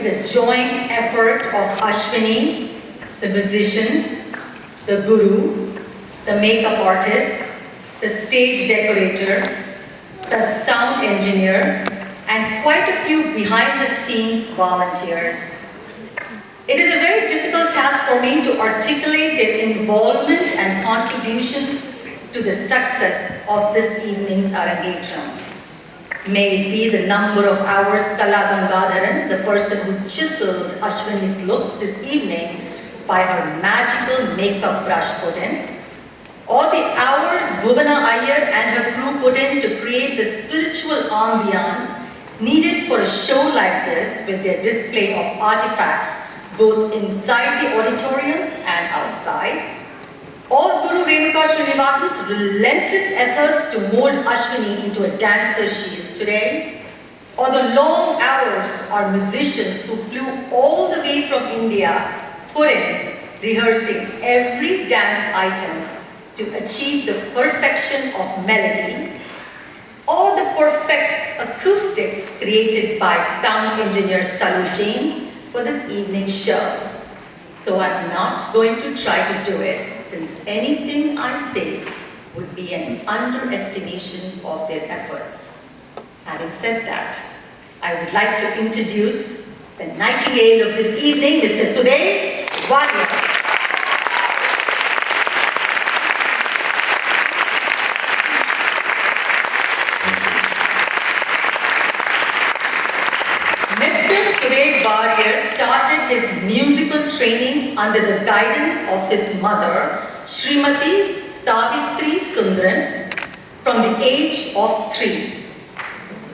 a joint effort of Ashwini, the musicians, the guru, the makeup artist, the stage decorator, the sound engineer, and quite a few behind-the-scenes volunteers. It is a very difficult task for me to articulate their involvement and contributions to the success of this evening's Arangetram. May it be the number of hours Kala Gangadharan, the person who chiseled Ashwini's looks this evening by her magical makeup brush put in, or the hours Bhuvana Iyer and her crew put in to create the spiritual ambiance needed for a show like this with their display of artifacts both inside the auditorium and outside, or Guru Renuka Srinivasan's relentless efforts to mold Ashwini into a dancer she is today, or the long hours our musicians who flew all the way from India put in rehearsing every dance item to achieve the perfection of melody, or the perfect acoustics created by sound engineer Salu James for this evening's show. So I'm not going to try to do it, since anything I say would be an underestimation of their efforts. Having said that, I would like to introduce the nightingale of this evening, Mr. Sudhir Warrier. Started his musical training under the guidance of his mother, Srimati Savitri Sundaran, from the age of 3.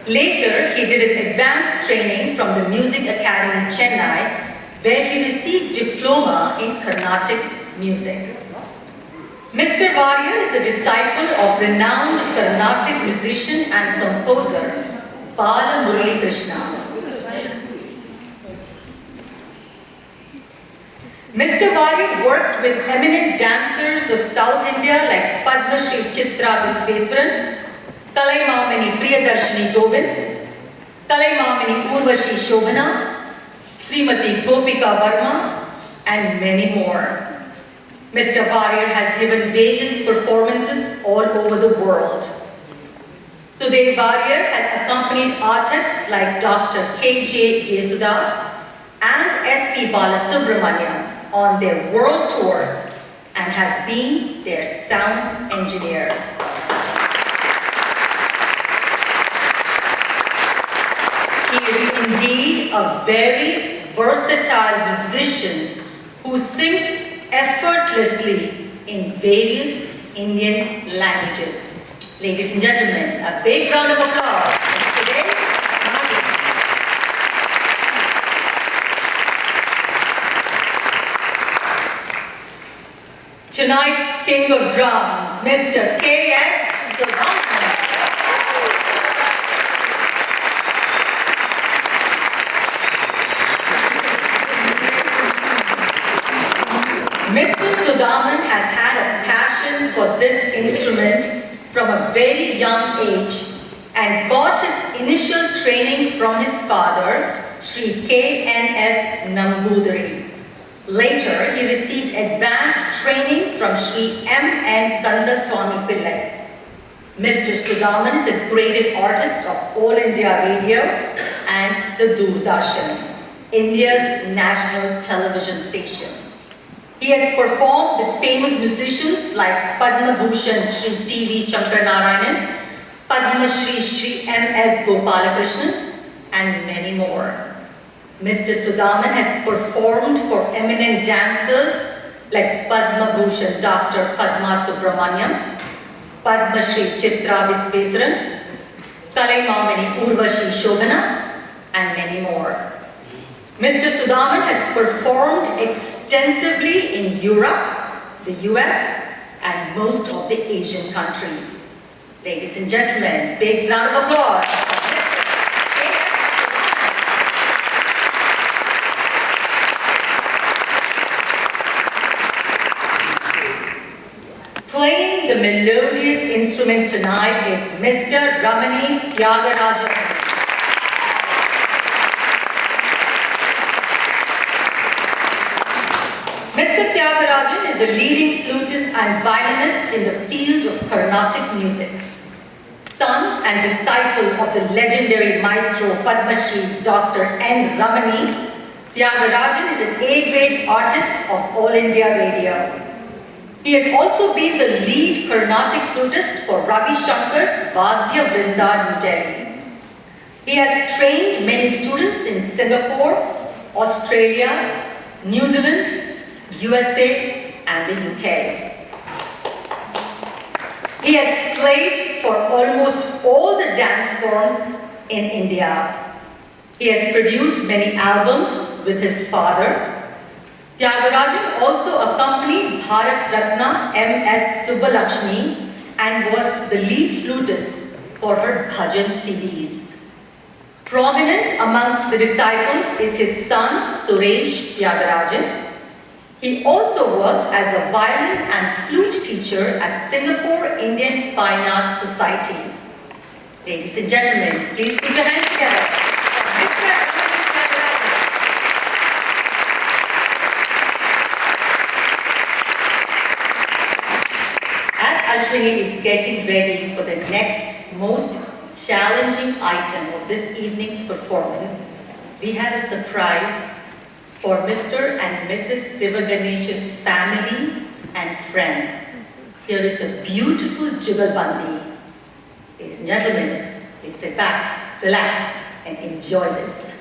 Later, he did his advanced training from the Music Academy, Chennai, where he received diploma in Carnatic music. Mr. Warrier is a disciple of renowned Carnatic musician and composer Bala Murali Krishna. Mr. Warrier worked with eminent dancers of South India like Padma Shri Chitra Visveswaran, Kalaimamani Priyadarshini Govind, Kalaimamani Urvashi Shobhana, Srimati Gopika Verma, and many more. Mr. Warrier has given various performances all over the world. Sudhir Warrier has accompanied artists like Dr. K.J. Yesudas and S.P. Balasubramaniam on their world tours and has been their sound engineer. He is indeed a very versatile musician who sings effortlessly in various Indian languages. Ladies and gentlemen, a big round of applause. Today, tonight's King of Drums, Mr. K.S. Sudhaman. Mr. Sudhaman has had a passion for this instrument from a very young age and got his initial training from his father, Sri K.N.S. Nambudiri. Later, he received advanced training from Sri M.N. Kandaswamy Pillai. Mr. Sudhaman is a graded artist of All India Radio and the Doordarshan, India's national television station. He has performed with famous musicians like Padma Bhushan Sri T.V. Shankar Narayanan, Padma Shri Sri M.S. Gopalakrishnan, and many more. Mr. Sudhaman has performed for eminent dancers like Padma Bhushan Dr. Padma Subramaniam, Padma Shri Chitra Visveswaran, Kalaimamani Urvashi Shobhana, and many more. Mr. Sudhaman has performed extensively in Europe, the US, and most of the Asian countries. Ladies and gentlemen, big round of applause. Playing the melodious instrument tonight is Mr. Ramani Tyagarajan. Tyagarajan is the leading flutist and violinist in the field of Carnatic music. Son and disciple of the legendary maestro Padma Shri Dr. N. Ramani, Tyagarajan is an A-grade artist of All India Radio. He has also been the lead Carnatic flutist for Ravi Shankar's Vadya Vrinda New Delhi. He has trained many students in Singapore, Australia, New Zealand, USA, and the UK. He has played for almost all the dance forms in India. He has produced many albums with his father. Tyagarajan also accompanied Bharat Ratna M.S. Subbulakshmi and was the lead flutist for her bhajan CDs. Prominent among the disciples is his son Suresh Tyagarajan. He also worked as a violin and flute teacher at Singapore Indian Fine Arts Society. Ladies and gentlemen, please put your hands together. Ashwini is getting ready for the next most challenging item of this evening's performance. We have a surprise for Mr. and Mrs. Sivaganesh's family and friends. Here is a beautiful Jugalbandi. Ladies and gentlemen, please sit back, relax, and enjoy this.